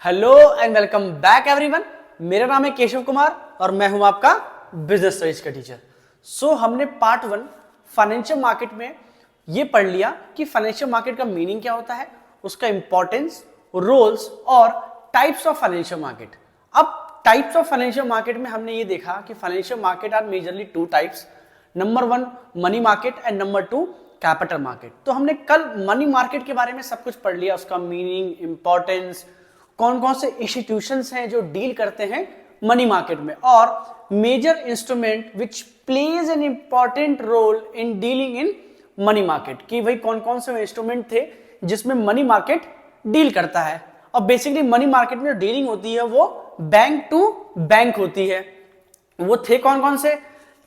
Hello and welcome back everyone. मेरा नाम है केशव कुमार और मैं हूं आपका बिजनेस स्टडीज का टीचर। हमने पार्ट 1 फाइनेंशियल मार्केट में ये पढ़ लिया कि फाइनेंशियल मार्केट का मीनिंग क्या होता है, उसका इंपॉर्टेंस, रोल्स और टाइप्स ऑफ फाइनेंशियल मार्केट। अब टाइप्स ऑफ फाइनेंशियल मार्केट में हमने ये देखा कि financial market are majorly 2 types. Number 1 money market and number 2 capital market. तो हमने कल मनी मार्केट के बारे में सब कुछ पढ़ लिया, उसका मीनिंग, इंपॉर्टेंस, कौन कौन से इंस्टीट्यूशंस हैं जो डील करते हैं मनी मार्केट में, और major instrument which plays an important role in dealing in money market, कि भाई कौन कौन से इंस्ट्रूमेंट थे जिसमें मनी मार्केट डील करता है। और बेसिकली मनी मार्केट में जो डीलिंग होती है वो बैंक टू बैंक होती है। वो थे कौन कौन से?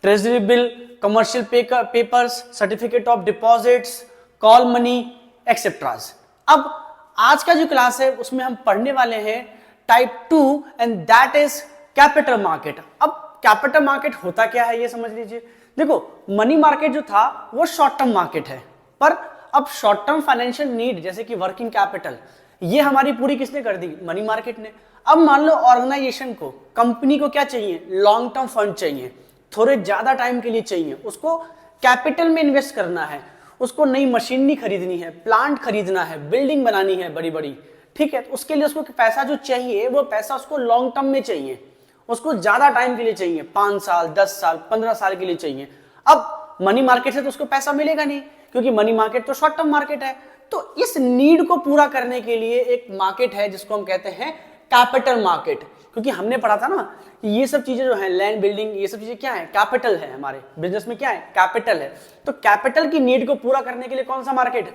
Treasury bill, commercial papers, certificate of deposits, call money etceteras. अब आज का जो क्लास है उसमें हम पढ़ने वाले हैं type 2 and that is capital market. अब कैपिटल मार्केट होता क्या है ये समझ लीजिए। देखो, मनी मार्केट जो था वो शॉर्ट टर्म मार्केट है, पर अब शॉर्ट टर्म फाइनेंशियल नीड जैसे कि वर्किंग कैपिटल ये हमारी पूरी किसने कर दी? मनी मार्केट ने। अब मान लो ऑर्गेनाइजेशन को, कंपनी को क्या चाहिए? लॉन्ग टर्म फंड चाहिए, थोड़े ज्यादा टाइम के लिए चाहिए, उसको कैपिटल में इन्वेस्ट करना है, उसको नई मशीनरी खरीदनी है, प्लांट खरीदना है, बिल्डिंग बनानी है बड़ी बड़ी, ठीक है। तो उसके लिए उसको पैसा जो चाहिए वो पैसा उसको लॉन्ग टर्म में चाहिए, उसको ज्यादा टाइम के लिए चाहिए, 5 साल, 10 साल, 15 साल के लिए चाहिए। अब मनी मार्केट से तो उसको पैसा मिलेगा नहीं, क्योंकि मनी मार्केट तो शॉर्ट टर्म मार्केट है। तो इस नीड को पूरा करने के लिए एक मार्केट है जिसको हम कहते हैं कैपिटल मार्केट। क्योंकि हमने पढ़ा था ना कि ये सब चीजें जो है, लैंड, बिल्डिंग, ये सब चीजें क्या है? कैपिटल है। हमारे बिजनेस में क्या है? कैपिटल है। तो कैपिटल की नीड को पूरा करने के लिए कौन सा मार्केट?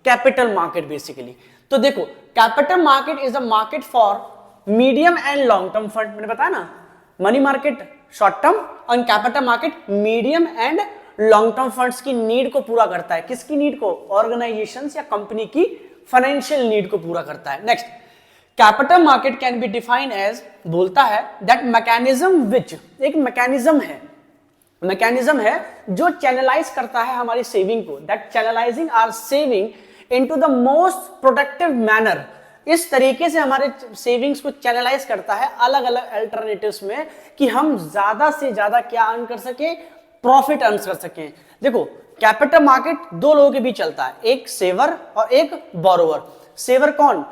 Capital market basically. तो देखो, capital market is a market for medium and long term fund. मैंने बताया ना, मनी मार्केट शॉर्ट टर्म और capital market medium and long term funds की नीड को पूरा करता है। किसकी नीड को? ऑर्गेनाइजेशंस या कंपनी की फाइनेंशियल नीड को पूरा करता है। Next, capital market can be defined as, बोलता है दैट मैकेनिज्म विच, एक मैकेनिज्म है जो चैनलाइज करता है हमारी सेविंग को, that channelizing our saving into the most productive manner. इस तरीके से हमारे सेविंग्स को चैनलाइज करता है अलग अलग अल्टरनेटिव्स में, कि हम ज्यादा से ज्यादा क्या अर्न कर सके? प्रॉफिट अर्न कर सकें। देखो, कैपिटल मार्केट 2 लोगों के बीच चलता है, एक सेवर और एक बोरोवर। सेवर कौन?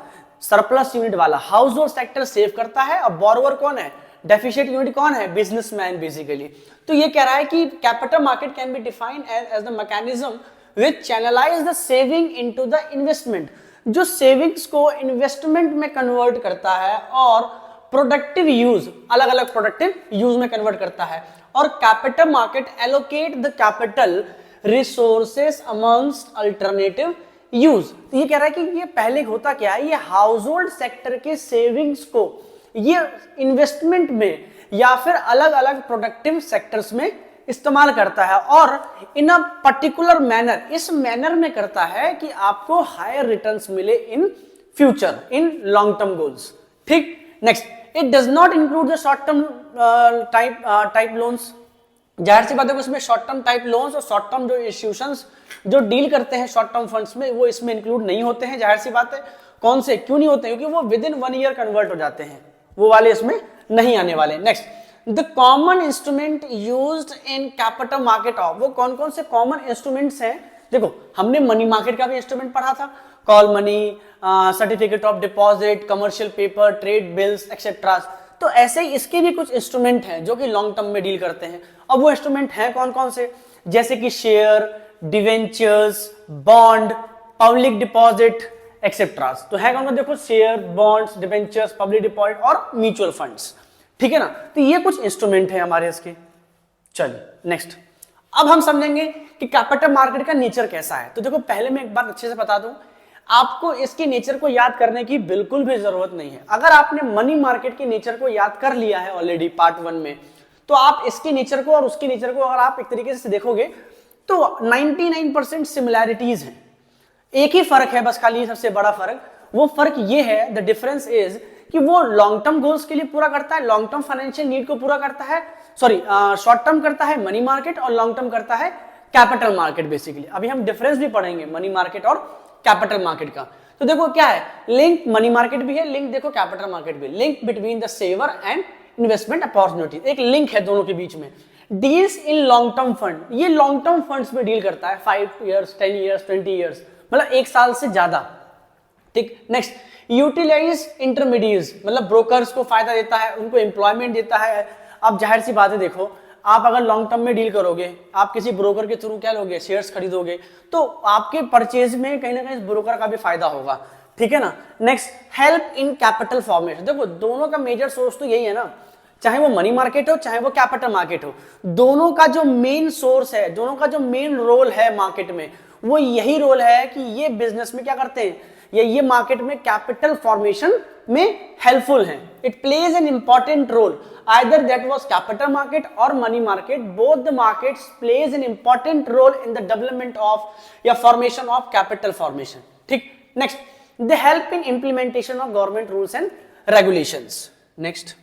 सरप्लस यूनिट वाला, हाउस होल्ड सेक्टर सेव करता है। और बोरोवर कौन है? डेफिशिएंट यूनिट कौन है? Businessman basically. तो ये कह रहा है कि capital market can be defined as the mechanism which channelize the saving into the investment, जो सेविंग्स को इन्वेस्टमेंट में कन्वर्ट करता है और प्रोडक्टिव यूज, अलग अलग प्रोडक्टिव यूज में कन्वर्ट करता है। और capital market allocate the capital resources amongst alternative use. तो ये कह रहा है कि ये पहले होता क्या है, ये हाउस होल्ड सेक्टर के सेविंग्स को ये इन्वेस्टमेंट में या फिर अलग अलग प्रोडक्टिव सेक्टर्स में इस्तेमाल करता है, और इन अ पर्टिकुलर मैनर, इस मैनर में करता है कि आपको हायर रिटर्न्स मिले in future, in long term goals. ठीक। Next, it does not include the short term type loans. जाहिर सी बात है, उसमें शॉर्ट टर्म टाइप लोन्स और शॉर्ट टर्म जो इंस्टीट्यूशंस जो डील करते हैं शॉर्ट टर्म फंड्स में, वो इसमें इंक्लूड नहीं होते हैं। जाहिर सी बात है। कौन से? क्यों नहीं होते? क्योंकि वो विद इन 1 ईयर कन्वर्ट हो जाते हैं, वो वाले इसमें नहीं आने वाले। Next, the common instrument used in capital market of, वो कौन कौन से कॉमन इंस्ट्रूमेंट्स हैं? देखो, हमने मनी मार्केट का भी इंस्ट्रूमेंट पढ़ा था, call money, certificate of deposit, commercial paper, trade bills etcetera. तो ऐसे ही इसके भी कुछ इंस्ट्रूमेंट हैं जो कि लॉन्ग टर्म में डील करते हैं। अब वो इंस्ट्रूमेंट हैं कौन कौन से? जैसे कि share, debentures, bond, public deposit etcetera. तो है कौन? देखो, share, bonds, debentures, public deposit और म्यूचुअल फंड्स। ठीक है ना। तो ये कुछ इंस्ट्रूमेंट है हमारे इसके। चलिए नेक्स्ट, अब हम समझेंगे कि कैपिटल मार्केट का नेचर कैसा है। तो देखो, पहले मैं एक बार अच्छे से बता दूं, आपको इसके नेचर को याद करने की बिल्कुल भी जरूरत नहीं है। अगर आपने मनी मार्केट के नेचर को याद कर लिया है ऑलरेडी पार्ट 1 में, तो आप इसके नेचर को और उसके नेचर को अगर आप एक तरीके से देखोगे तो 99% सिमिलैरिटीज हैं। एक ही फर्क है बस, खाली सबसे बड़ा फर्क, वो फर्क ये है, द डिफरेंस इज कि वो लॉन्ग टर्म गोल्स के लिए पूरा करता है, लॉन्ग टर्म फाइनेंशियल नीड को पूरा करता है, सॉरी शॉर्ट टर्म करता है मनी मार्केट और लॉन्ग टर्म करता है कैपिटल मार्केट बेसिकली। अभी हम डिफरेंस भी पढ़ेंगे मनी मार्केट और कैपिटल मार्केट का। तो देखो क्या है, लिंक मनी मार्केट भी है, लिंक देखो कैपिटल मार्केट भी, link between the saver and investment opportunity, एक लिंक है दोनों के बीच में। Deals in long term fund, ये लॉन्ग टर्म फंड्स में डील करता है, 5 years 10 years 20 years, मतलब 1 साल से ज्यादा, ठीक। नेक्स्ट, यूटिलाइज इंटरमीडिएट्स, मतलब ब्रोकर्स को फायदा देता है, उनको एम्प्लॉयमेंट देता है। अब जाहिर सी बात है, देखो आप अगर लॉन्ग टर्म में डील करोगे, आप किसी ब्रोकर के थ्रू क्या लोगे, शेयर्स खरीदोगे, तो आपके परचेज में कहीं ना कहीं ब्रोकर का भी फायदा होगा, ठीक है ना। Next, help in capital formation, देखो दोनों का मेजर सोर्स तो यही है ना, चाहे वो मनी मार्केट हो चाहे वो कैपिटल मार्केट हो, दोनों का जो मेन सोर्स है, दोनों का जो मेन रोल है मार्केट में, वो यही रोल है कि ये बिजनेस में क्या करते हैं, ये मार्केट में कैपिटल फॉर्मेशन में हेल्पफुल हैं। It plays an important role, either that was capital market और money market, both the markets plays an important role in the development of या फॉर्मेशन ऑफ कैपिटल फॉर्मेशन, ठीक। Next, they help in implementation of government rules and regulations. Next,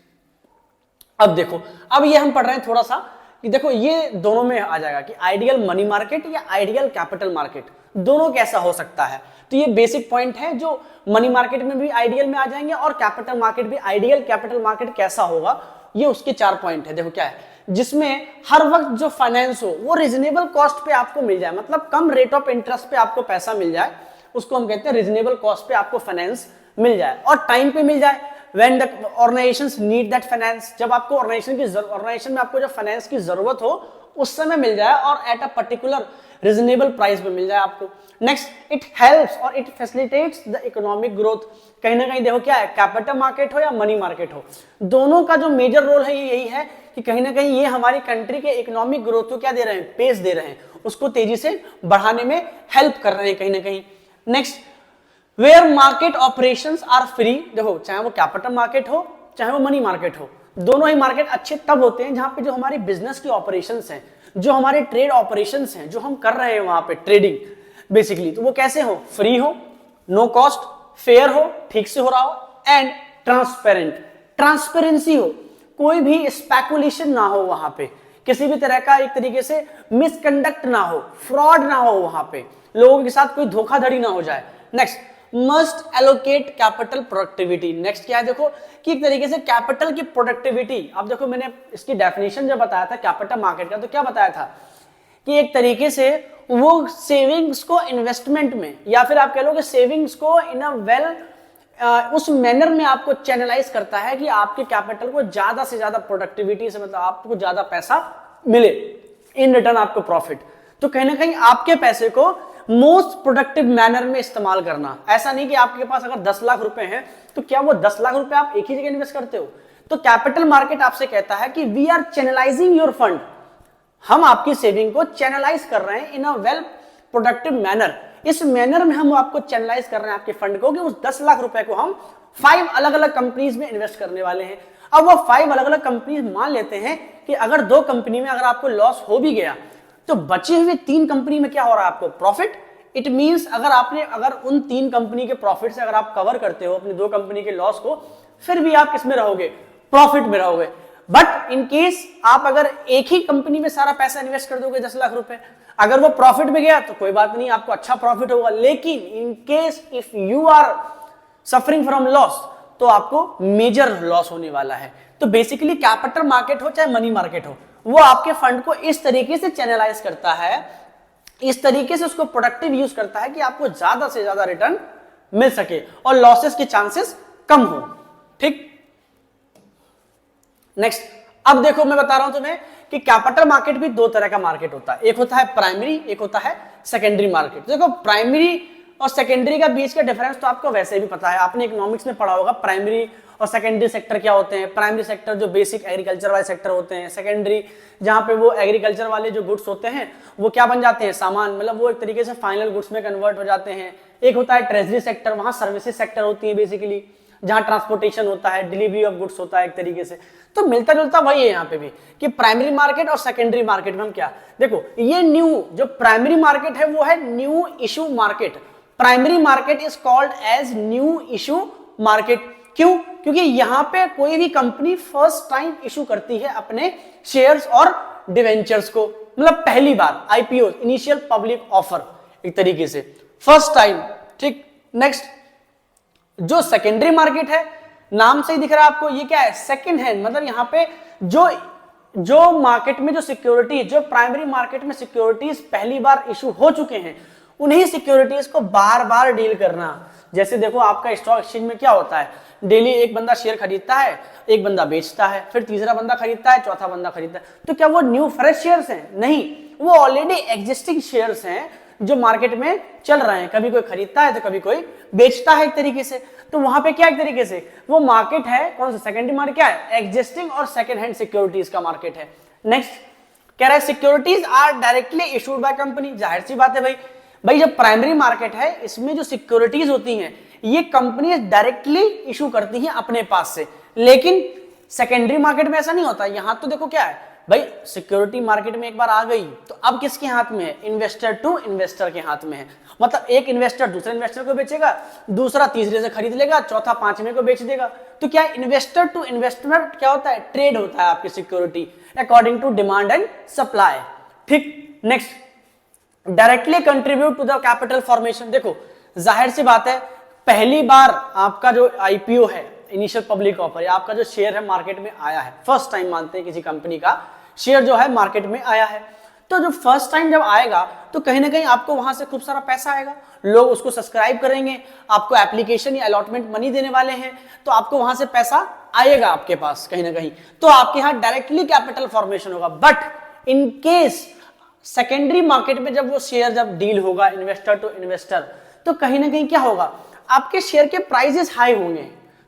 अब देखो, अब ये हम पढ़ रहे हैं थोड़ा सा कि देखो ये दोनों में आ जाएगा कि आइडियल मनी मार्केट या आइडियल कैपिटल मार्केट, दोनों कैसा हो सकता है। तो ये बेसिक पॉइंट है जो मनी मार्केट में भी आइडियल में आ जाएंगे और कैपिटल मार्केट भी आइडियल कैपिटल मार्केट कैसा होगा, ये उसके 4 पॉइंट है। देखो क्या है, जिसमें हर वक्त जो फाइनेंस हो वो रीजनेबल कॉस्ट पे आपको मिल जाए, मतलब कम रेट ऑफ इंटरेस्ट पे आपको पैसा मिल जाए, उसको हम कहते हैं रीजनेबल कॉस्ट पे आपको फाइनेंस मिल जाए और टाइम पे मिल जाए। When the organizations need that finance, जब आपको ऑर्गेनाइजेशन में आपको जब फाइनेंस की जरूरत हो उस समय मिल जाए और at a particular reasonable price पे मिल जाए आपको। नेक्स्ट, इट हेल्प्स और it facilitates the economic growth, कहीं ना कहीं देखो क्या है, कैपिटल मार्केट हो या मनी मार्केट हो, दोनों का जो मेजर रोल है ये यही है कि कहीं ना कहीं ये हमारी कंट्री के इकोनॉमिक ग्रोथ को क्या दे रहे हैं, पेस दे रहे हैं, उसको तेजी से बढ़ाने में हेल्प कर रहे हैं कहीं ना कहीं। Next, where market operations are free, देखो चाहे वो कैपिटल मार्केट हो चाहे वो मनी मार्केट हो, दोनों ही मार्केट अच्छे तब होते हैं जहां पे जो हमारी बिजनेस की ऑपरेशंस हैं, जो हमारे ट्रेड ऑपरेशंस हैं, जो हम कर रहे हैं वहां पे ट्रेडिंग बेसिकली, तो वो कैसे हो, फ्री हो, नो कॉस्ट, फेयर हो, ठीक से हो रहा हो, एंड ट्रांसपेरेंट, ट्रांसपेरेंसी हो, कोई भी स्पेकुलेशन ना हो वहां पे, किसी भी तरह का एक तरीके से मिसकंडक्ट ना हो, फ्रॉड ना हो वहां पे, लोगों के साथ कोई धोखाधड़ी ना हो जाए। Next, must allocate capital productivity, next क्या है, देखो कि एक तरीके से कैपिटल की प्रोडक्टिविटी, अब देखो मैंने इसकी डेफिनेशन जब बताया था कैपिटल मार्केट का, तो क्या बताया था कि एक तरीके से वो सेविंग्स को इन्वेस्टमेंट में, या फिर आप कह लो कि सेविंग्स को इन अ वेल उस मैनर में आपको चैनलाइज करता है कि आपके कैपिटल को ज्यादा से ज्यादा प्रोडक्टिविटी से, मतलब आपको ज्यादा पैसा मिले, इन रिटर्न आपको प्रॉफिट। तो कहीं ना कहीं आपके पैसे को मोस्ट प्रोडक्टिव मैनर में इस्तेमाल करना, ऐसा नहीं कि आपके पास अगर 10 लाख रुपए हैं तो क्या वो 10 लाख रुपए आप एक ही जगह इन्वेस्ट करते हो। तो कैपिटल मार्केट आपसे कहता है कि we are channelizing your fund, हम आपकी सेविंग को चैनलाइज कर रहे हैं in a well productive manner, इस मैनर में हम आपको चैनलाइज कर रहे हैं आपके फंड को कि उस 10 लाख रुपए को हम 5 अलग अलग कंपनीज में इन्वेस्ट करने वाले हैं। अब वो 5 अलग अलग कंपनीज मान लेते हैं कि अगर 2 कंपनी में अगर आपको लॉस हो भी गया तो बचे हुए 3 कंपनी में क्या हो रहा है आपको प्रॉफिट। इट मींस अगर उन 3 कंपनी के प्रॉफिट से अगर आप कवर करते हो अपनी 2 कंपनी के लॉस को, फिर भी आप किस में रहोगे, प्रॉफिट में रहोगे। बट इन केस आप अगर एक ही कंपनी में सारा पैसा इन्वेस्ट कर दोगे 10 लाख रुपए, अगर वो प्रॉफिट में गया तो कोई बात नहीं, आपको अच्छा प्रॉफिट होगा। लेकिन in case if you are suffering from loss तो आपको मेजर लॉस होने वाला है। तो बेसिकली कैपिटल मार्केट हो चाहे मनी मार्केट हो, वो आपके फंड को इस तरीके से चैनलाइज करता है, इस तरीके से उसको प्रोडक्टिव यूज करता है कि आपको ज्यादा से ज्यादा रिटर्न मिल सके और लॉसेस के चांसेस कम हो। ठीक, नेक्स्ट, अब देखो मैं बता रहा हूं तुम्हें कि कैपिटल मार्केट भी 2 तरह का मार्केट होता है, एक होता है प्राइमरी, एक होता है सेकेंडरी मार्केट। देखो प्राइमरी और सेकेंडरी का बीच का डिफरेंस तो आपको वैसे भी पता है, आपने इकोनॉमिक्स में पढ़ा होगा प्राइमरी और सेकेंडरी सेक्टर क्या होते हैं। प्राइमरी सेक्टर जो बेसिक एग्रीकल्चर वाले सेक्टर होते हैं, सेकेंडरी जहां पे वो एग्रीकल्चर वाले जो गुड्स होते हैं वो क्या बन जाते हैं, सामान, मतलब वो एक तरीके से फाइनल गुड्स में कन्वर्ट हो जाते हैं। एक होता है ट्रेजरी सेक्टर, वहां सर्विसेज सेक्टर होती है बेसिकली, जहां ट्रांसपोर्टेशन होता है, डिलीवरी ऑफ गुड्स होता है एक तरीके से। तो मिलता जुलता वही है यहाँ पे भी कि प्राइमरी मार्केट और सेकेंडरी मार्केट में हम क्या, देखो ये न्यू जो प्राइमरी मार्केट है वो है new issue market. Primary market is called as new issue market. क्यों? क्योंकि यहां पे कोई भी कंपनी फर्स्ट टाइम इशू करती है अपने शेयर्स और डिवेंचर्स को, मतलब पहली बार आईपीओ, इनिशियल पब्लिक ऑफर एक तरीके से फर्स्ट टाइम। ठीक, नेक्स्ट जो सेकेंडरी मार्केट है, नाम से ही दिख रहा है आपको, ये क्या है, सेकंड हैंड, मतलब यहाँ पे जो मार्केट में जो सिक्योरिटी, जो प्राइमरी मार्केट में सिक्योरिटीज पहली बार इशू हो चुके हैं, उन्हीं सिक्योरिटीज को बार बार डील करना। जैसे देखो आपका स्टॉक एक्सचेंज में क्या होता है, डेली एक बंदा शेयर खरीदता है, एक बंदा बेचता है, फिर तीसरा बंदा खरीदता है, चौथा बंदा खरीदता है। तो क्या वो न्यू फ्रेश शेयर्स हैं? नहीं, वो ऑलरेडी एग्जिस्टिंग शेयर्स हैं जो मार्केट में चल रहे हैं। कभी कोई खरीदता है तो कभी कोई बेचता है एक तरीके से। तो वहां पे क्या एक तरीके से वो मार्केट है, कौन सा सेकेंडरी मार्केट क्या है, एग्जिस्टिंग और सेकेंड हैंड सिक्योरिटीज का मार्केट है। नेक्स्ट कह रहा है securities are directly issued by company. जाहिर सी बात है भाई जब प्राइमरी मार्केट है इसमें जो सिक्योरिटीज होती हैं ये कंपनी डायरेक्टली इशू करती हैं अपने पास से, लेकिन सेकेंडरी मार्केट में ऐसा नहीं होता। यहां तो देखो क्या है भाई, सिक्योरिटी मार्केट में एक बार आ गई तो अब किसके हाथ में है, इन्वेस्टर टू इन्वेस्टर के हाथ में है। मतलब एक इन्वेस्टर दूसरे इन्वेस्टर को बेचेगा, दूसरा तीसरे से खरीद लेगा, चौथा पांचवें को बेच देगा। तो क्या इन्वेस्टर टू इन्वेस्टर क्या होता है, ट्रेड होता है आपकी security according to demand and supply. ठीक, next directly contribute to the capital formation. देखो जाहिर सी बात है, पहली बार आपका जो आईपीओ है, इनिशियल पब्लिक ऑफर, आपका जो शेयर है मार्केट में आया है, फर्स्ट टाइम मानते हैं किसी कंपनी का शेयर जो है मार्केट में आया है, तो जो फर्स्ट टाइम जब आएगा तो कहीं ना कहीं आपको वहां से खूब सारा पैसा आएगा, लोग उसको सब्सक्राइब करेंगे, आपको एप्लीकेशन या अलॉटमेंट मनी देने वाले हैं, तो आपको वहां से पैसा आएगा आपके पास कहीं ना कहीं, तो आपके यहाँ डायरेक्टली कैपिटल फॉर्मेशन होगा। But in case secondary market में जब वो शेयर जब डील होगा इन्वेस्टर टू इन्वेस्टर, तो कहीं ना कहीं क्या होगा, आपके शेयर के प्राइसेस हाई होंगे,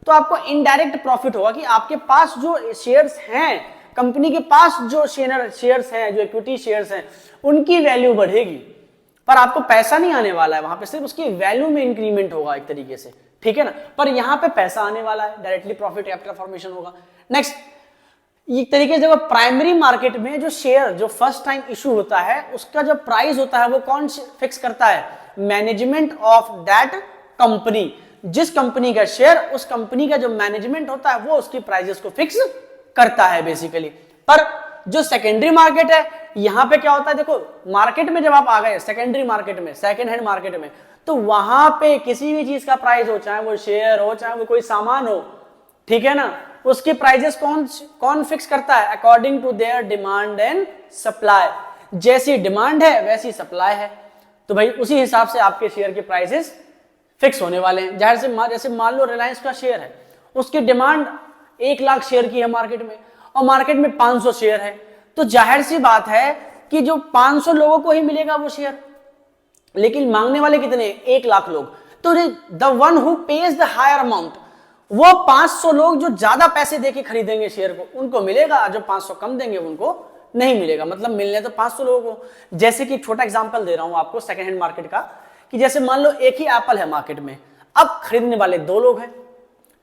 तो आपको इनडायरेक्ट प्रॉफिट होगा कि आपके पास जो शेयर्स हैं, कंपनी के पास जो शेयर्स हैं, जो इक्विटी शेयर्स हैं, उनकी वैल्यू बढ़ेगी, पर आपको पैसा नहीं आने वाला है वहां पे, सिर्फ उसकी वैल्यू में इंक्रीमेंट होगा एक तरीके से, ठीक है ना। पर यहां पे पैसा आने वाला है, डायरेक्टली प्रॉफिट कैपिटल फॉर्मेशन होगा। नेक्स्ट एक तरीके से देखो प्राइमरी मार्केट में जो शेयर जो फर्स्ट टाइम इशू होता है उसका जो प्राइस होता है वो कौन फिक्स करता है, मैनेजमेंट ऑफ दैट कंपनी। जिस कंपनी का शेयर, उस कंपनी का जो मैनेजमेंट होता है वो उसकी प्राइसेस को फिक्स करता है बेसिकली। पर जो सेकेंडरी मार्केट है यहां पे क्या होता है, देखो मार्केट में जब आप आ गए सेकेंडरी मार्केट में, सेकेंड हैंड मार्केट में, तो वहां पे किसी भी चीज का प्राइस हो, चाहे वो शेयर हो, चाहे वो कोई सामान हो, ठीक है ना, उसके प्राइजेस कौन फिक्स करता है, according to their demand and supply. जैसी डिमांड है वैसी सप्लाई है, तो भाई उसी हिसाब से आपके शेयर के प्राइसेस फिक्स होने वाले हैं। जाहिर से जैसे मान लो रिलायंस का शेयर है, उसकी डिमांड 1 लाख शेयर की है मार्केट में, और मार्केट में 500 शेयर है, तो जाहिर सी बात है कि जो 500 लोगों को ही मिलेगा वो शेयर, लेकिन मांगने वाले कितने, 1 लाख लोग। तो the one who pays the higher amount, वो 500 लोग जो ज्यादा पैसे देके खरीदेंगे शेयर को, उनको मिलेगा, जो 500 कम देंगे उनको नहीं मिलेगा। मतलब मिलने तो 500 लोगों को। जैसे कि छोटा एग्जांपल दे रहा हूं आपको सेकंड हैंड मार्केट का, कि जैसे मान लो एक ही एप्पल है मार्केट में, अब खरीदने वाले 2 लोग हैं,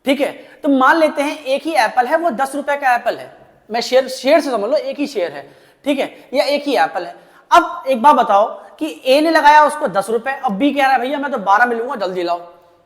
ठीक है, तो मान लेते हैं एक ही एप्पल है, वो 10 रुपए का एप्पल है, मैं शेयर से समझ लो एक ही शेयर है, ठीक है, या एक ही एप्पल है। अब एक बात बताओ कि ए ने लगाया उसको 10 रुपए, अब बी कह रहा है भैया मैं तो 12 में लूंगा, जल्दी लाओ।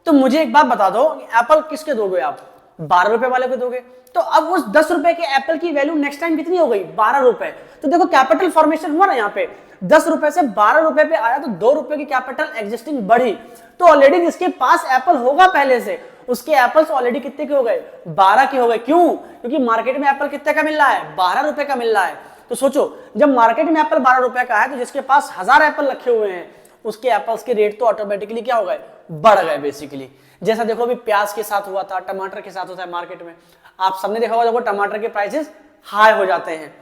तो मुझे एक बात बता दो, एप्पल किसके दोगे आप, 12 रुपए वाले को दोगे, तो अब उस 10 रुपए के एप्पल की वैल्यू नेक्स्ट टाइम कितनी हो गई, 12 रुपए। तो देखो कैपिटल फॉर्मेशन हुआ ना, यहाँ पे 10 रुपए से 12 रुपए पे आया, तो 2 रुपए की कैपिटल एग्जिस्टिंग बढ़ी। तो ऑलरेडी जिसके पास एप्पल होगा पहले से, उसके एप्पल्स ऑलरेडी कितने के हो गए, 12 के हो गए। क्यों, क्योंकि मार्केट में एप्पल कितने का मिल रहा है, 12 रुपए का मिल रहा है। तो सोचो जब मार्केट में एप्पल 12 रुपए का है, तो जिसके पास 1000 एप्पल रखे हुए हैं, उसके एप्पल्स के रेट तो ऑटोमेटिकली क्या हो गए, बढ़ गए बेसिकली। जैसा देखो अभी प्याज के साथ हुआ था, टमाटर के साथ होता है मार्केट में, आप सबने देखा होगा, देखो टमाटर के प्राइसेस हाई हो जाते हैं,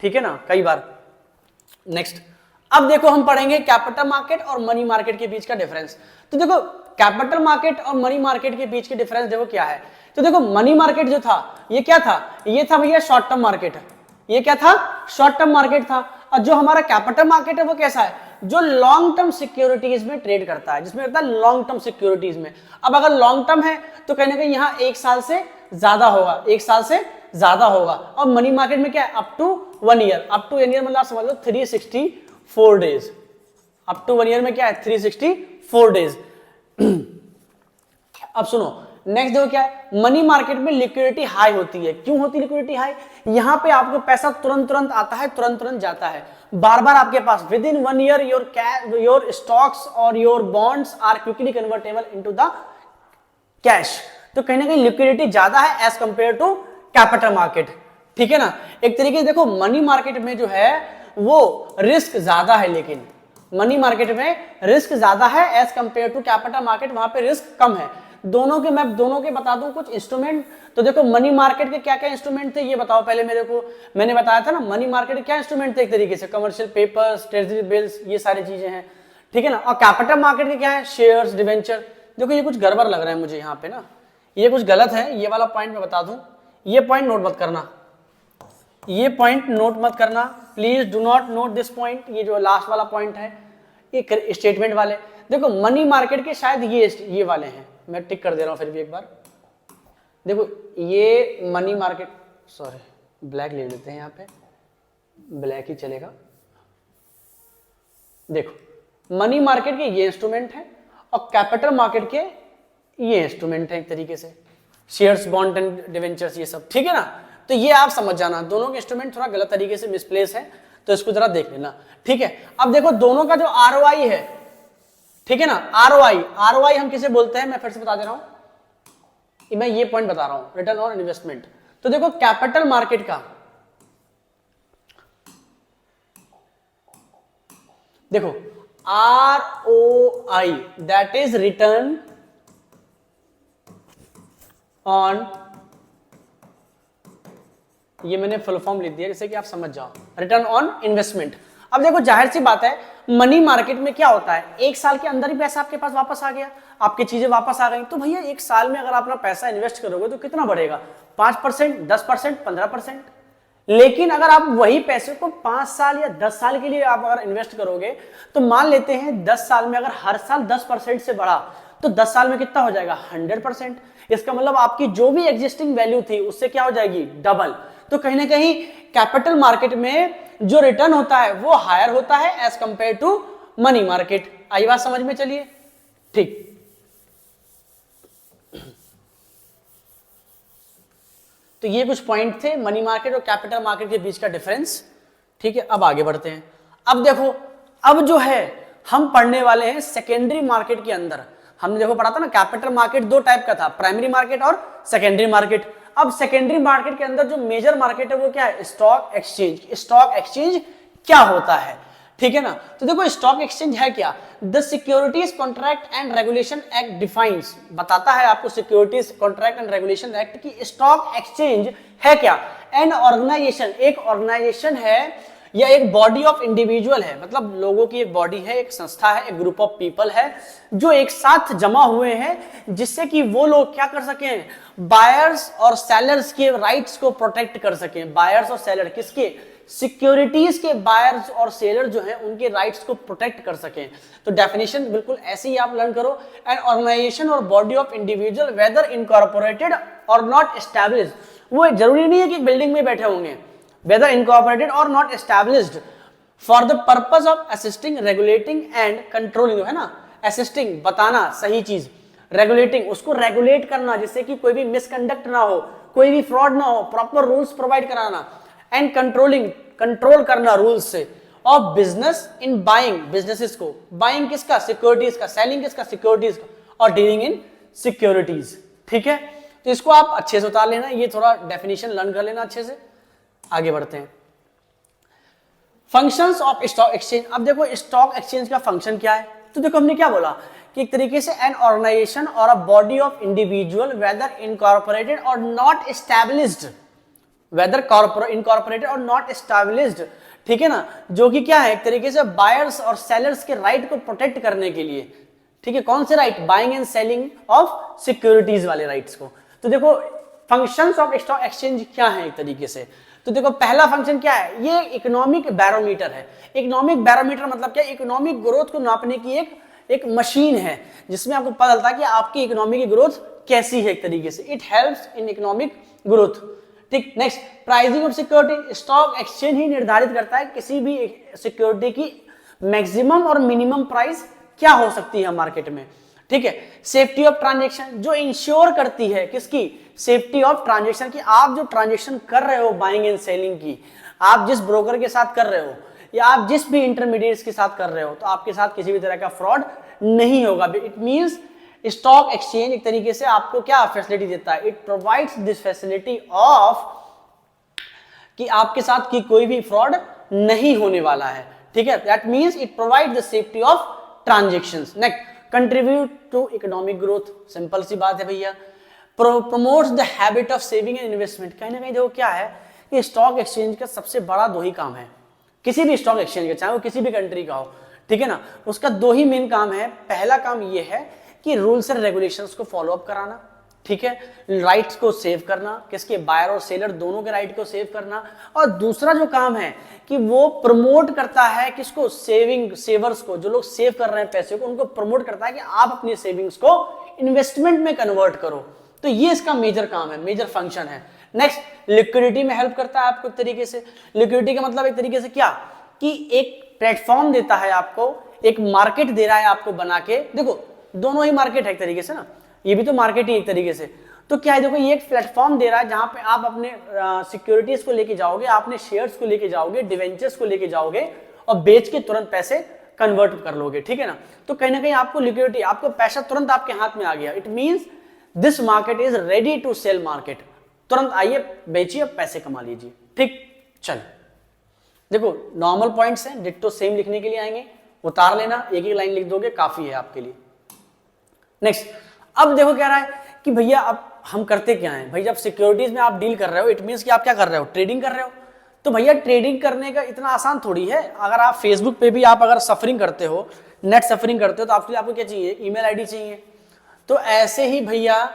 ठीक है ना, कई बार। नेक्स्ट अब देखो हम पढ़ेंगे कैपिटल मार्केट और मनी मार्केट के बीच का डिफरेंस। तो देखो कैपिटल मार्केट और मनी मार्केट के बीच के डिफरेंस देखो क्या है। तो देखो मनी मार्केट जो था ये क्या था, ये था भैया शॉर्ट टर्म मार्केट, ये क्या था, शॉर्ट टर्म मार्केट था। और जो हमारा कैपिटल मार्केट है वो कैसा है, जो लॉन्ग टर्म सिक्योरिटीज में ट्रेड करता है, जिसमें होता है लॉन्ग टर्म सिक्योरिटीज में। अब अगर लॉन्ग टर्म है तो कहीं ना कहीं यहाँ 1 साल से ज्यादा होगा, 1 साल से ज्यादा होगा। और मनी मार्केट में क्या है, up to 1 year, up to 1 year मतलब समझ लो 364 डेज, अप टू 1 ईयर में क्या है 364 डेज। अब सुनो नेक्स्ट देखो क्या है, मनी मार्केट में लिक्विडिटी हाई होती है। क्यों होती है लिक्विडिटी हाई, यहां पे आपको पैसा तुरंत आता है, तुरंत जाता है, बार बार आपके पास within 1 year your stocks और your bonds are quickly convertible into the cash, तो कहीं ना कहीं लिक्विडिटी ज्यादा है as compare to capital market, ठीक है ना। एक तरीके से देखो मनी मार्केट में जो है वो रिस्क ज्यादा है, लेकिन मनी मार्केट में रिस्क ज्यादा है as compare to capital market, वहां पे रिस्क कम है। दोनों के मैं दोनों के बता दूं कुछ इंस्ट्रूमेंट। तो देखो मनी मार्केट के क्या क्या इंस्ट्रूमेंट थे ये बताओ पहले मेरे को। मैंने बताया था ना मनी मार्केट के क्या इंस्ट्रूमेंट थे, एक तरीके से कमर्शियल पेपर्स, ट्रेजरी बिल्स, ये सारी चीजें हैं, ठीक है ना। और कैपिटल मार्केट के क्या है, शेयर्स, डिवेंचर। देखो ये कुछ गड़बड़ लग रहा है मुझे यहाँ पे ना, ये कुछ गलत है, ये वाला पॉइंट मैं बता दूं, ये पॉइंट नोट मत करना, ये पॉइंट नोट मत करना please, do not note this point. ये जो लास्ट वाला पॉइंट है ये स्टेटमेंट वाले, देखो मनी मार्केट के शायद ये वाले हैं, मैं टिक कर दे रहा हूं फिर भी एक बार। देखो ये मनी मार्केट, सॉरी ब्लैक ले लेते हैं, यहाँ पे ब्लैक ही चलेगा। देखो मनी मार्केट के ये इंस्ट्रूमेंट है और कैपिटल मार्केट के ये इंस्ट्रूमेंट है एक तरीके से, शेयर्स, बॉन्ड एंड डिवेंचर्स, ये सब, ठीक है ना। तो ये आप समझ जाना, दोनों के इंस्ट्रूमेंट थोड़ा गलत तरीके से मिसप्लेस है, तो इसको जरा देख लेना, ठीक है। अब देखो दोनों का जो आरओआई है, ठीक है ना, आरओआई हम किसे बोलते हैं, मैं फिर से बता दे रहा हूं, मैं ये पॉइंट बता रहा हूं, रिटर्न ऑन इन्वेस्टमेंट। तो देखो कैपिटल मार्केट का, देखो ROI that is return on, ये मैंने फुल फॉर्म लिख दिया जैसे कि आप समझ जाओ, रिटर्न ऑन इन्वेस्टमेंट। अब देखो जाहिर सी बात है मनी मार्केट में क्या होता है, एक साल के अंदर ही पैसा आपके पास वापस आ गया, आपकी चीजें वापस आ गई, तो भैया एक साल में अगर आप अपना पैसा इन्वेस्ट करोगे तो कितना बढ़ेगा, 5%, 10%, 15%। लेकिन अगर आप वही पैसे को 5 साल या 10 साल के लिए आप अगर इन्वेस्ट करोगे, तो मान लेते हैं 10 साल में अगर हर साल 10% से बढ़ा, तो 10 साल में कितना हो जाएगा, 100%। इसका मतलब आपकी जो भी एग्जिस्टिंग वैल्यू थी उससे क्या हो जाएगी, डबल। तो कहीं ना कहीं कैपिटल मार्केट में जो रिटर्न होता है वो हायर होता है as compare to money market. आई बात समझ में, चलिए ठीक। तो ये कुछ पॉइंट थे मनी मार्केट और कैपिटल मार्केट के बीच का डिफरेंस, ठीक है। अब आगे बढ़ते हैं। अब देखो अब जो है हम पढ़ने वाले हैं सेकेंडरी मार्केट के अंदर। हमने देखो पढ़ा था ना कैपिटल मार्केट दो टाइप का था, प्राइमरी मार्केट और सेकेंडरी मार्केट। अब सेकेंडरी मार्केट के अंदर जो मेजर मार्केट है वो क्या है, स्टॉक एक्सचेंज। स्टॉक एक्सचेंज क्या होता है, ठीक है ना। तो देखो स्टॉक एक्सचेंज है क्या, the securities contract and regulation act defines, बताता है आपको securities contract and regulation act की स्टॉक एक्सचेंज है क्या। एन ऑर्गेनाइजेशन, एक ऑर्गेनाइजेशन है या एक बॉडी ऑफ इंडिविजुअल है, मतलब लोगों की एक बॉडी है, एक संस्था है, एक ग्रुप ऑफ पीपल है जो एक साथ जमा हुए हैं, जिससे कि वो लोग क्या कर सकें, बायर्स और सेलर्स के राइट्स को प्रोटेक्ट कर सकें। बायर्स और सेलर किसके, सिक्योरिटीज के बायर्स और सेलर जो है उनके राइट्स को प्रोटेक्ट कर सकें। तो डेफिनेशन बिल्कुल ऐसे ही आप लर्न करो, एन ऑर्गेनाइजेशन और body of individual weather incorporated और नॉट एस्टैब्लिश्ड। वो जरूरी नहीं है कि बिल्डिंग में बैठे होंगे, whether incorporated or not established for the purpose of assisting, regulating and controlling, है ना, assisting बताना सही चीज, regulating उसको रेगुलेट करना जिससे कि कोई भी मिसकंडक्ट ना हो, कोई भी फ्रॉड ना हो, प्रॉपर रूल्स प्रोवाइड कराना, एंड कंट्रोलिंग कंट्रोल करना रूल्स से, और बिजनेस इन बाइंग, बिजनेसेस को, बाइंग किसका, सिक्योरिटीज का, सेलिंग किसका, सिक्योरिटीज का, और डीलिंग इन सिक्योरिटीज, ठीक है। तो इसको आप अच्छे से उतार लेना, ये थोड़ा डेफिनेशन लर्न कर लेना अच्छे से। आगे बढ़ते हैं, फंक्शंस ऑफ स्टॉक एक्सचेंज। अब देखो स्टॉक एक्सचेंज का फंक्शन क्या है, तो देखो हमने क्या बोला कि एक तरीके से एन ऑर्गेनाइजेशन और a body of individual weather incorporated और नॉट एस्टैब्लिश्ड, वेदर इनकॉर्पोरेटेड और नॉट एस्टैब्लिश्ड, ठीक है ना, जो कि क्या है एक तरीके से बायर्स और सेलर्स के राइट को प्रोटेक्ट करने के लिए, ठीक है। कौन से right, buying and selling of securities वाले राइट्स को। तो देखो फंक्शंस ऑफ स्टॉक एक्सचेंज क्या है एक तरीके से, तो देखो पहला फंक्शन क्या है, ये इकोनॉमिक बैरोमीटर है। इकोनॉमिक बैरोमीटर मतलब क्या, इकोनॉमिक ग्रोथ को नापने की एक मशीन है जिसमें आपको पता चलता है कि आपकी इकोनॉमी की ग्रोथ कैसी है एक तरीके से। It helps in economic growth, ठीक। Next, pricing of security. Stock exchange ही निर्धारित करता है किसी भी सिक्योरिटी की मैक्सिमम और मिनिमम प्राइस क्या हो सकती है मार्केट में, ठीक है। सेफ्टी ऑफ ट्रांजेक्शन, जो इंश्योर करती है किसकी, सेफ्टी ऑफ ट्रांजेक्शन की, आप जो ट्रांजेक्शन कर रहे हो बाइंग एंड सेलिंग की, आप जिस ब्रोकर के साथ कर रहे हो या आप जिस भी इंटरमीडिएट्स के साथ कर रहे हो, तो आपके साथ किसी भी तरह का फ्रॉड नहीं होगा। इट मींस स्टॉक एक्सचेंज एक तरीके से आपको क्या फैसिलिटी देता है, it provides this facility of कि आपके साथ की कोई भी फ्रॉड नहीं होने वाला है, ठीक है। That means it provide the safety of transactions. Next, contribute to economic growth, simple सी बात है भैया। Promotes the habit of saving and investment. कहीं ना कहीं देखो क्या है कि स्टॉक एक्सचेंज का सबसे बड़ा दो ही काम है, किसी भी स्टॉक एक्सचेंज का, चाहे वो किसी भी कंट्री का हो, ठीक है ना, उसका दो ही मेन काम है। पहला काम ये है कि रूल्स एंड रेगुलेशंस को फॉलो अप कराना, ठीक है, राइट्स को सेव करना, किसके, बायर और सेलर दोनों के राइट को सेव करना। और दूसरा जो काम है कि वो प्रमोट करता है किसको, सेवर्स को, जो लोग सेव कर रहे हैं पैसे को, उनको प्रमोट करता है कि आप अपनी सेविंग्स को इन्वेस्टमेंट में कन्वर्ट करो। तो ये इसका मेजर काम है, मेजर फंक्शन है। नेक्स्ट, लिक्विडिटी में हेल्प करता है आपको एक तरीके से। लिक्विडिटी का मतलब एक तरीके से क्या, कि एक प्लेटफॉर्म देता है आपको, एक मार्केट दे रहा है आपको बना के। देखो दोनों ही मार्केट है एक तरीके से ना, ये भी तो मार्केट ही एक तरीके से। तो क्या है, देखो ये एक प्लेटफॉर्म दे रहा है जहां पे आप अपने सिक्योरिटीज को लेके जाओगे, आपने शेयर्स को लेके जाओगे, डिवेंचर्स को लेके जाओगे और बेच के तुरंत पैसे कन्वर्ट कर लोगे, ठीक है ना। तो कहीं ना कहीं आपको लिक्विडिटी, आपको पैसा तुरंत आपके हाथ में आ गया। It means this market is ready to sell market. तुरंत आइए, बेचिए, पैसे कमा लीजिए, ठीक। चल देखो नॉर्मल पॉइंट्स हैं, डिट्टो सेम लिखने के लिए आएंगे, उतार लेना, एक एक लाइन लिख दोगे काफी है आपके लिए। नेक्स्ट, अब देखो क्या रहा है कि भैया अब हम करते क्या हैं भाई, जब सिक्योरिटीज में आप डील कर रहे हो, इट मींस कि आप क्या कर रहे हो, ट्रेडिंग कर रहे हो। तो भैया ट्रेडिंग करने का इतना आसान थोड़ी है। अगर आप फेसबुक पे भी आप अगर सफरिंग करते हो, नेट सफरिंग करते हो, तो आपको क्या चाहिए, ईमेल आईडी चाहिए। तो ऐसे ही भैया,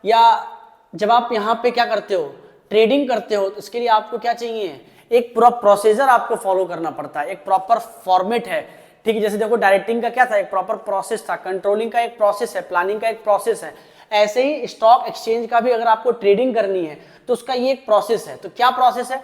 या जब आप यहाँ पे क्या करते हो, ट्रेडिंग करते हो, तो इसके लिए आपको क्या चाहिए, एक पूरा प्रोसीजर आपको फॉलो करना पड़ता है, एक प्रॉपर फॉर्मेट है, ठीक है। जैसे देखो डायरेक्टिंग का क्या था, एक प्रॉपर प्रोसेस था, कंट्रोलिंग का एक प्रोसेस है, प्लानिंग का एक प्रोसेस है। ऐसे ही स्टॉक एक्सचेंज का भी अगर आपको ट्रेडिंग करनी है तो उसका ये एक प्रोसेस है। तो क्या प्रोसेस है,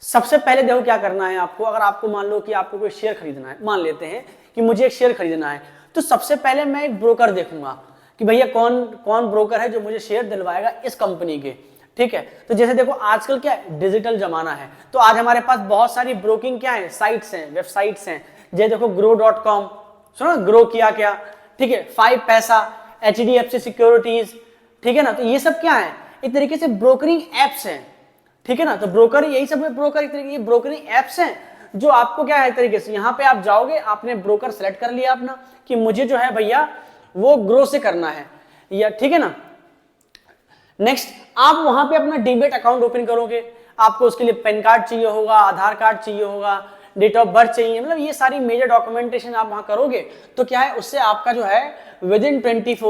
सबसे पहले देखो क्या करना है आपको। अगर आपको मान लो कि आपको कोई शेयर खरीदना है, मान लेते हैं कि मुझे एक शेयर खरीदना है, तो सबसे पहले मैं एक ब्रोकर देखूंगा कि भैया कौन कौन ब्रोकर है जो मुझे शेयर दिलवाएगा इस कंपनी के, ठीक है। तो जैसे देखो आजकल क्या है, डिजिटल जमाना है, तो आज हमारे पास बहुत सारी ब्रोकिंग क्या है, साइट्स हैं, वेबसाइट्स हैं। जैसे देखो grow.com, सुनो ग्रो किया क्या, ठीक है, 5 पैसा, HDFC सिक्योरिटीज, ठीक है ना। तो ये सब क्या है, एक तरीके से ब्रोकरिंग एप्स हैं, ठीक है ना। तो ब्रोकर, यही सब ब्रोकर, एक तरीके की ब्रोकरिंग एप्स हैं जो आपको क्या है, एक तरीके से यहाँ पे आप जाओगे, आपने ब्रोकर सेलेक्ट कर लिया अपना कि मुझे जो है भैया वो ग्रो से करना है, या ठीक है ना। नेक्स्ट, आप वहां पे अपना डीमेट अकाउंट ओपन करोगे, आपको उसके लिए पैन कार्ड चाहिए होगा, आधार कार्ड चाहिए होगा, डेट ऑफ बर्थ चाहिए, मतलब ये सारी मेजर डॉक्यूमेंटेशन आप वहां करोगे। तो क्या है, उससे आपका जो है विदिन 24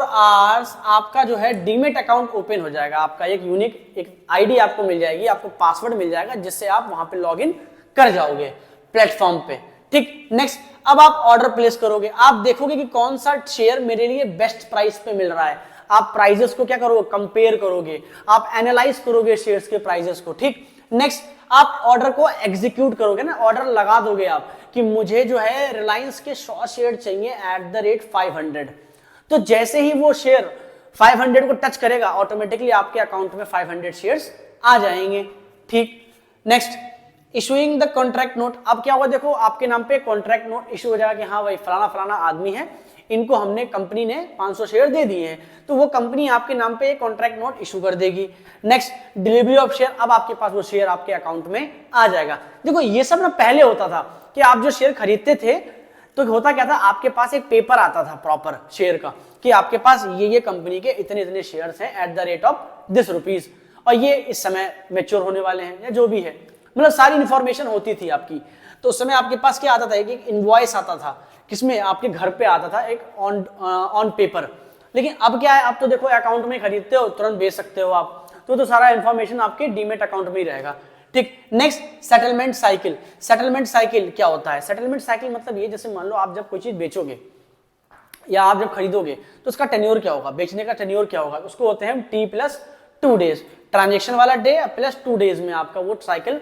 आवर्स आपका जो है डीमेट अकाउंट ओपन हो जाएगा। आपका एक यूनिक एक आईडी आपको मिल जाएगी, आपको पासवर्ड मिल जाएगा, जिससे आप वहां पे लॉग इन कर जाओगे प्लेटफॉर्म पे, ठीक। नेक्स्ट, अब आप ऑर्डर प्लेस करोगे, आप देखोगे कि कौन सा शेयर मेरे लिए बेस्ट प्राइस पे मिल रहा है। आप प्राइजेस को क्या करोगे, कंपेयर करोगे, आप एनालाइज करोगे शेयर्स के प्राइजेस को, ठीक। नेक्स्ट, आप ऑर्डर को एग्जीक्यूट करोगे ना, ऑर्डर लगा दोगे आप कि मुझे जो है रिलायंस के 100 शेयर चाहिए @ 500। तो जैसे ही वो शेयर 500 को टच करेगा, ऑटोमेटिकली आपके अकाउंट में 500 शेयर्स आ जाएंगे, ठीक। Next, issuing the contract note. अब क्या होगा, देखो आपके नाम पे कॉन्ट्रैक्ट नोट इशू हो जाएगा कि हाँ भाई फलाना फलाना आदमी है, इनको हमने, कंपनी ने 500 शेयर दे दिए हैं, तो वो कंपनी आपके नाम पे एक कॉन्ट्रैक्ट नोट इशू कर देगी। नेक्स्ट, डिलीवरी ऑफ शेयर, अब आपके पास वो शेयर आपके अकाउंट में आ जाएगा। देखो ये सब ना पहले होता था कि आप जो शेयर खरीदते थे तो होता क्या था, आपके पास एक पेपर आता था प्रॉपर शेयर का कि आपके पास ये कंपनी के इतने इतने शेयर्स हैं @ ₹this, और ये इस समय मैच्योर होने वाले हैं, या जो भी है, मतलब सारी इंफॉर्मेशन होती थी आपकी। तो उस समय आपके पास क्या आता था, एक इनवॉइस आता था, किसमें, आपके घर पे आता था, एक ऑन पेपर। लेकिन अब क्या है, अब तो देखो अकाउंट में खरीदते हो, तुरंत बेच सकते हो आप, तो सारा इंफॉर्मेशन आपके डीमेट अकाउंट में ही रहेगा, ठीक। Next, settlement cycle. Settlement cycle क्या होता है, सेटलमेंट साइकिल मतलब ये, जैसे मान लो आप जब कोई चीज बेचोगे या आप जब खरीदोगे तो उसका टेन्योर क्या होगा, बेचने का टेन्योर क्या होगा, उसको होते हैं T+2 डेज, ट्रांजेक्शन वाला डे +2 डेज में आपका वो साइकिल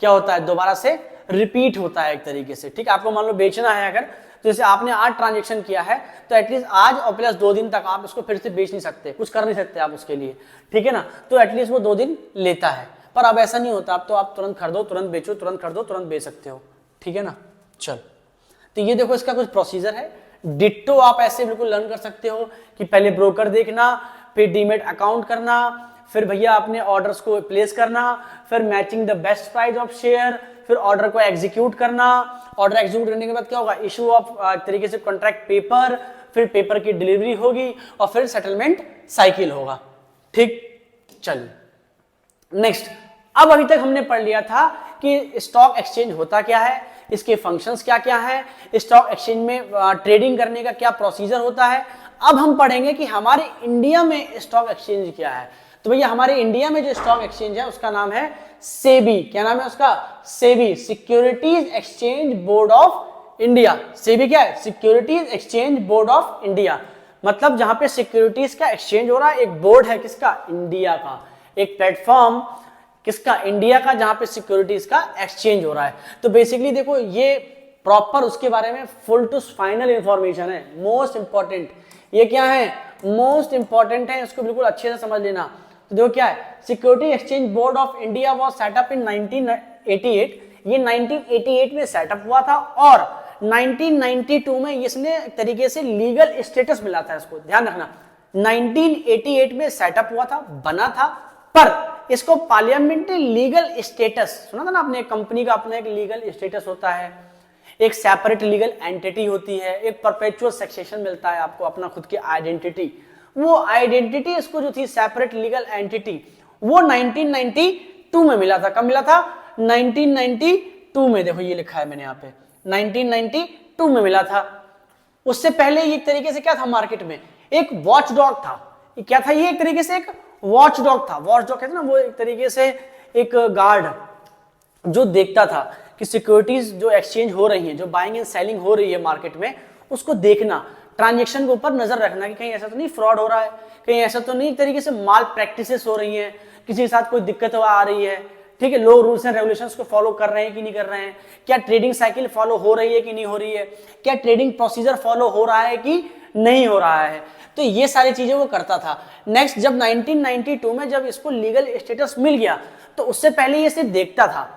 क्या होता है, दोबारा से रिपीट होता है एक तरीके से, ठीक। आपको मान लो बेचना है अगर, तो जैसे आपने आज ट्रांजेक्शन किया है तो एटलीस्ट आज और +2 दिन तक आप इसको फिर से बेच नहीं सकते, कुछ कर नहीं सकते आप उसके लिए, ठीक है ना। तो एटलीस्ट वो 2 दिन लेता है, पर अब ऐसा नहीं होता, अब तो आप तुरंत खरीदो तुरंत बेचो, तुरंत खरीदो तुरंत बेच सकते हो, ठीक है ना। चल, तो ये देखो इसका कुछ प्रोसीजर है। डिट्टो आप ऐसे बिल्कुल लर्न कर सकते हो कि पहले ब्रोकर देखना, फिर डीमेट अकाउंट करना, फिर भैया अपने ऑर्डर्स को प्लेस करना, फिर matching the best price of share, फिर ऑर्डर को एग्जीक्यूट करना, ऑर्डर एग्जीक्यूट करने के बाद क्या होगा, इशू ऑफ तरीके से कॉन्ट्रैक्ट पेपर, फिर पेपर की डिलीवरी होगी और फिर सेटलमेंट साइकिल होगा। ठीक, चलिए नेक्स्ट। अब अभी तक हमने पढ़ लिया था कि स्टॉक एक्सचेंज होता क्या है, इसके फंक्शंस क्या क्या है, स्टॉक एक्सचेंज में ट्रेडिंग करने का क्या प्रोसीजर होता है। अब हम पढ़ेंगे कि हमारे इंडिया में स्टॉक एक्सचेंज क्या है। तो भैया हमारे इंडिया में जो स्टॉक एक्सचेंज है उसका नाम है सेबी। क्या नाम है उसका? SEBI, securities exchange board of India. SEBI क्या है? Securities exchange board of India. मतलब जहां पे सिक्योरिटीज का एक्सचेंज हो रहा है, एक बोर्ड है किसका? इंडिया का, एक प्लेटफॉर्म किसका? इंडिया का, जहां पे सिक्योरिटीज का एक्सचेंज हो रहा है। तो बेसिकली देखो ये प्रॉपर उसके बारे में फुल टू फाइनल इंफॉर्मेशन है, मोस्ट इंपॉर्टेंट। ये क्या है? मोस्ट इंपॉर्टेंट है, इसको बिल्कुल अच्छे से समझ लेना। तो देखो क्या है, security exchange board of India was set up in 1988। ये 1988 में सेटअप हुआ था और 1992 में इसने एक तरीके से लीगल स्टेटस मिला था। इसको ध्यान रखना, 1988 में सेटअप हुआ था, बना था, पर इसको पार्लियामेंट्री लीगल स्टेटस, सुना था ना आपने, कंपनी का अपना एक लीगल स्टेटस होता है, एक सेपरेट लीगल एंटिटी होती है, एक परपेचुअल सक्सेशन मिलता है आपको, अपना खुद की आइडेंटिटी। वो आइडेंटिटी इसको जो थी सेपरेट लीगल एंटिटी, वो 1992 में मिला था। कब मिला था? 1992 में। देखो ये लिखा है मैंने यहाँ पे, 1992 में मिला था। उससे पहले ये एक तरीके से क्या था, मार्केट में एक वॉच डॉग था। ये क्या था? ये एक तरीके से एक वॉच डॉग था। वॉच डॉग कहते हैं ना, वो एक तरीके से एक गार्ड जो देखता था कि सिक्योरिटीज जो एक्सचेंज हो रही हैं, जो बाइंग एंड सेलिंग हो रही है मार्केट में, उसको देखना, ट्रांजैक्शन के ऊपर नजर रखना कि कहीं ऐसा तो नहीं फ्रॉड हो रहा है, कहीं ऐसा तो नहीं एक तरीके से माल प्रैक्टिसेस हो रही हैं, किसी के साथ कोई दिक्कत आ रही है, ठीक है, लोग रूल्स एंड रेगुलेशंस को फॉलो कर रहे हैं कि नहीं कर रहे हैं, क्या ट्रेडिंग साइकिल फॉलो हो रही है कि नहीं हो रही है, क्या ट्रेडिंग प्रोसीजर फॉलो हो रहा है कि नहीं हो रहा है। तो ये सारी चीजें वो करता था। नेक्स्ट, जब 1992 में जब इसको लीगल स्टेटस मिल गया, तो उससे पहले ये सिर्फ देखता था,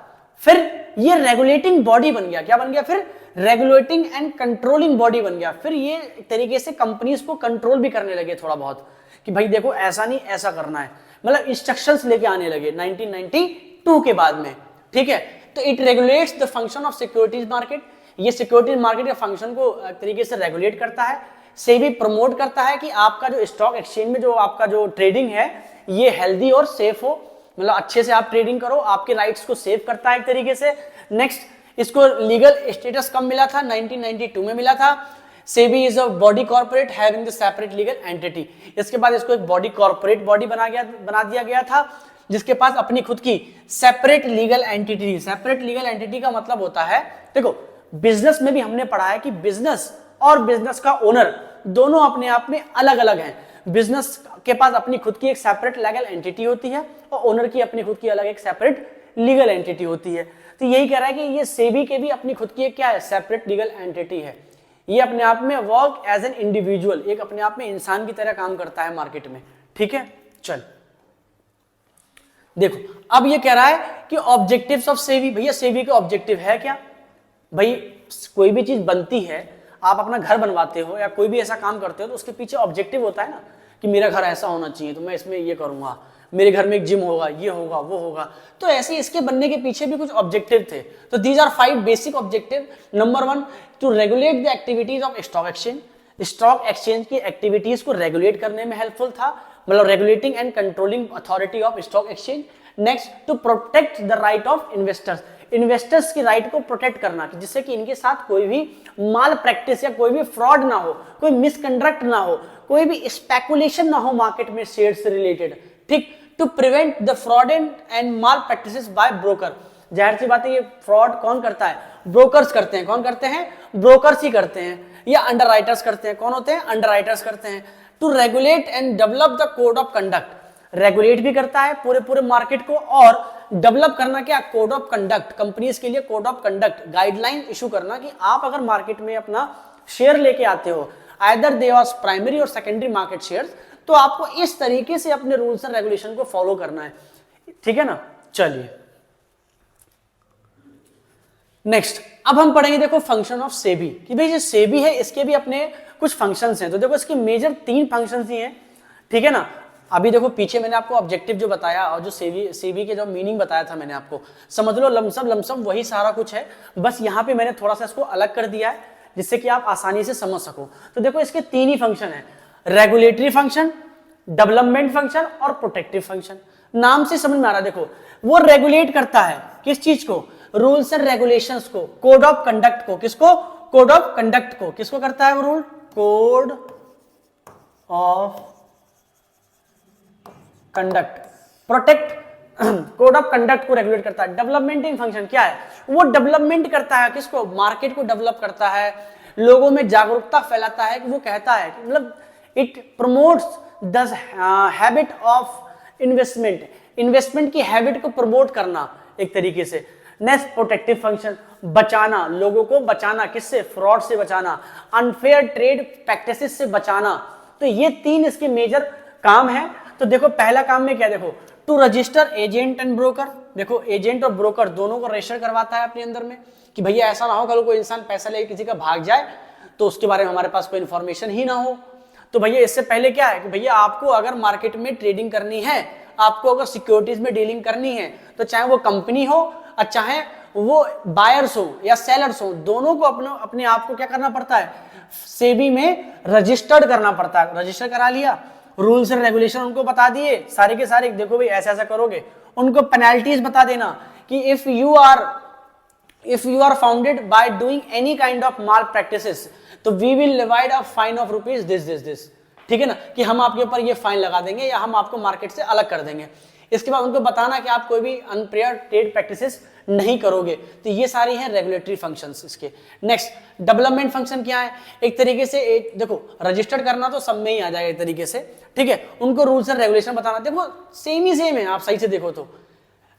फिर ये रेगुलेटिंग बॉडी बन गया। क्या बन गया? फिर रेगुलेटिंग एंड कंट्रोलिंग बॉडी बन गया। फिर ये एक तरीके से कंपनीज को कंट्रोल भी करने लगे थोड़ा बहुत, कि भाई देखो ऐसा नहीं, ऐसा करना है, मतलब इंस्ट्रक्शंस लेके आने लगे 1992 के बाद में। ठीक है, तो it regulates the function of securities market. ये सिक्योरिटीज मार्केट के फंक्शन को तरीके से रेगुलेट करता है। सेबी प्रमोट करता है कि आपका जो स्टॉक एक्सचेंज में जो आपका जो ट्रेडिंग है ये हेल्दी और सेफ हो, मतलब अच्छे से आप ट्रेडिंग करो, आपके राइट्स को सेव करता है एक तरीके से। नेक्स्ट, इसको लीगल स्टेटस कब मिला था? 1992 में मिला था। SEBI is a body corporate having the separate legal entity. इसके बाद इसको एक बॉडी कॉर्पोरेट बॉडी बना दिया गया था, जिसके पास अपनी खुद की separate legal entity. Separate legal entity का मतलब होता है, देखो बिजनेस में भी हमने पढ़ा है कि बिजनेस और बिजनेस का ओनर दोनों अपने आप में अलग अलग हैं। बिजनेस के पास अपनी खुद की एक सेपरेट लीगल एंटिटी होती है और ओनर की अपनी खुद की अलग एक सेपरेट लीगल एंटिटी होती है। तो यही कह रहा है कि ये सेबी के भी अपनी खुद की एक क्या है, सेपरेट लीगल एंटिटी है। ये अपने आप में वर्क एज एन इंडिविजुअल, एक अपने आप में इंसान की तरह काम करता है मार्केट में। ठीक है, चल देखो अब ये कह रहा है कि ऑब्जेक्टिव्स ऑफ सेबी। भैया सेबी का ऑब्जेक्टिव है क्या? भाई कोई भी चीज बनती है, आप अपना घर बनवाते हो या कोई भी ऐसा काम करते हो, तो उसके पीछे ऑब्जेक्टिव होता है ना, कि मेरा घर ऐसा होना चाहिए तो मैं इसमें ये करूंगा, मेरे घर में एक जिम होगा, ये होगा, वो होगा। तो ऐसे इसके बनने के पीछे भी कुछ ऑब्जेक्टिव थे। तो these are 5 basic objective. Number 1, to regulate the activities of stock exchange. Stock exchange की एक्टिविटीज को रेगुलेट करने में हेल्पफुल था, मतलब regulating and controlling authority of stock exchange. Next, to protect the right of investors. Investors की right को protect करना, जिससे कि इनके साथ कोई भी माल प्रैक्टिस या कोई भी फ्रॉड ना हो, कोई मिसकंडक्ट ना हो, कोई भी स्पेकुलेशन ना हो मार्केट में शेयर से रिलेटेड। ठीक, to prevent the fraud and malpractices by broker. जाहिर सी बात है, ये फ्रॉड कौन करता है? ब्रोकर्स करते हैं। कौन करते हैं? ब्रोकर्स ही करते हैं, या अंडरराइटर्स करते हैं। कौन होते हैं? अंडरराइटर्स करते हैं। To regulate and develop the code of conduct. Regulate भी करता है पूरे मार्केट को, और डेवलप करना क्या? Code of conduct. कंपनीज के लिए code of conduct, guideline issue करना कि आप अगर मार्केट में अपना शेयर लेके आते हो, आइदर दे वाज प्राइमरी और सेकेंडरी मार्केट शेयर्स, तो आपको इस तरीके से अपने रूल्स एंड रेगुलेशन को फॉलो करना है। ठीक है ना, चलिए नेक्स्ट, अब हम पढ़ेंगे देखो फंक्शन ऑफ सेबी, कि भाई जो सेबी है इसके भी अपने कुछ फंक्शंस हैं। तो देखो इसके मेजर 3 फंक्शंस ही हैं, ठीक है ना। अभी देखो पीछे मैंने आपको ऑब्जेक्टिव जो बताया और जो सेबी के जो मीनिंग बताया था मैंने आपको, समझ लो लमसम वही सारा कुछ है, बस यहाँ पे मैंने थोड़ा सा इसको अलग कर दिया है जिससे कि आप आसानी से समझ सको। तो देखो इसके 3 ही फंक्शन है, रेगुलेटरी फंक्शन, डेवलपमेंट फंक्शन और प्रोटेक्टिव फंक्शन। नाम से समझ में आ रहा है, देखो वो रेगुलेट करता है किस चीज को, रूल्स एंड रेगुलेशंस को, कोड ऑफ कंडक्ट को, किसको, कोड ऑफ कंडक्ट को, किसको करता है वो rule, code of conduct, protect code of conduct को रेगुलेट करता है। डेवलपमेंटिंग फंक्शन क्या है, वो डेवलपमेंट करता है किसको, मार्केट को डेवलप करता है, लोगों में जागरूकता फैलाता है, कि वो कहता है मतलब it promotes the habit of investment, investment की हैबिट को प्रमोट करना एक तरीके से। नेक्स्ट प्रोटेक्टिव फंक्शन, बचाना, लोगों को बचाना, किससे, फ्रॉड से बचाना, अनफेयर ट्रेड प्रैक्टिसेस से बचाना। तो ये 3 इसके मेजर काम है। तो देखो पहला काम में क्या, देखो to register agent and broker, देखो एजेंट और ब्रोकर दोनों को रजिस्टर करवाता है अपने अंदर में, कि भैया ऐसा ना हो कल कोई इंसान पैसा लेके किसी का भाग जाए तो उसके बारे में हमारे पास कोई इंफॉर्मेशन ही ना हो। तो भैया इससे पहले क्या है कि भैया आपको अगर मार्केट में ट्रेडिंग करनी है, आपको अगर सिक्योरिटीज में डीलिंग करनी है, तो चाहे वो कंपनी हो और चाहे वो बायर्स हो या सेलर्स हो, दोनों को अपने आप को क्या करना पड़ता है, सेबी में रजिस्टर्ड करना पड़ता है। रजिस्टर करा लिया, रूल्स एंड रेगुलेशन उनको बता दिए सारे के सारे, देखो भाई ऐसा ऐसा करोगे, उनको पेनल्टीज बता देना कि if you are founded by doing any kind of malpractices तो we will divide a fine of rupees this, ठीक है ना, कि हम आपके ऊपर ये फाइन लगा देंगे या हम आपको मार्केट से अलग कर देंगे। इसके बाद उनको बताना कि आप कोई भी अनफेयर ट्रेड प्रैक्टिसेस नहीं करोगे। तो ये सारी हैं रेगुलेटरी फंक्शंस इसके। नेक्स्ट डेवलपमेंट फंक्शन क्या है, एक तरीके से देखो रजिस्टर्ड करना तो सब में ही आ जाएगा एक तरीके से, ठीक है, उनको रूल्स एंड रेगुलेशन बताना, देखो सेम ही सेम है, आप सही से देखो तो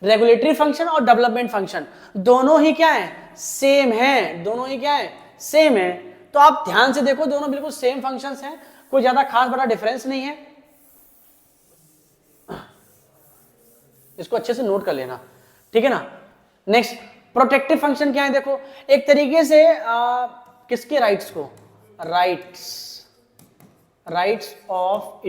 रेगुलेटरी फंक्शन और डेवलपमेंट फंक्शन दोनों ही क्या है, सेम है, दोनों ही क्या है, सेम है। तो आप ध्यान से देखो दोनों बिल्कुल सेम फंक्शंस हैं, कोई ज्यादा खास बड़ा डिफरेंस नहीं है, इसको अच्छे से नोट कर लेना, ठीक है ना। नेक्स्ट प्रोटेक्टिव फंक्शन क्या है, देखो एक तरीके से किसके राइट्स को, राइट्स ऑफ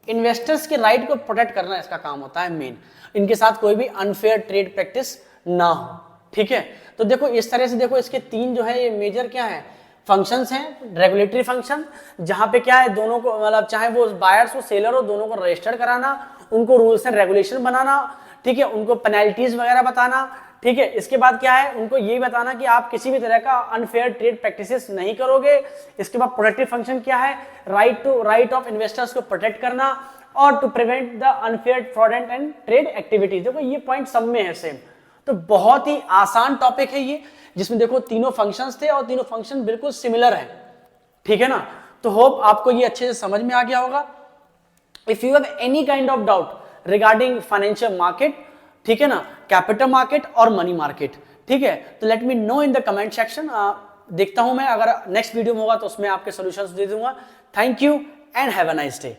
इन्वेस्टर्स के राइट को प्रोटेक्ट करना इसका काम होता है मेन, इनके साथ कोई भी अनफेयर ट्रेड प्रैक्टिस ना हो, ठीक है। तो देखो इस तरह से देखो इसके 3 जो है ये मेजर क्या है फंक्शंस हैं। रेगुलेटरी फंक्शन जहां पे क्या है, दोनों को मतलब चाहे वो बायर्स हो सेलर हो, दोनों को रजिस्टर कराना, उनको रूल्स एंड रेगुलेशन बनाना, ठीक है, उनको पेनल्टीज वगैरह बताना, ठीक है। इसके बाद क्या है, उनको ये बताना कि आप किसी भी तरह का अनफेयर ट्रेड प्रैक्टिसेस नहीं करोगे। इसके बाद प्रोटेक्टिव फंक्शन क्या है, राइट ऑफ इन्वेस्टर्स को प्रोटेक्ट करना और to prevent the unfair fraudulent and trade activities. देखो ये पॉइंट सब में है सेम। तो बहुत ही आसान टॉपिक है ये, जिसमें देखो तीनों फंक्शंस थे और तीनों फंक्शन बिल्कुल सिमिलर है, ठीक है ना। तो होप आपको ये अच्छे से समझ में आ गया होगा। If you have any kind of doubt regarding financial market, ठीक है ना, कैपिटल मार्केट और मनी मार्केट, ठीक है, तो let me know in the comment section. देखता हूं मैं, अगर नेक्स्ट वीडियो में होगा तो उसमें आपके सॉल्यूशंस दे दूंगा। Thank you and have a nice day.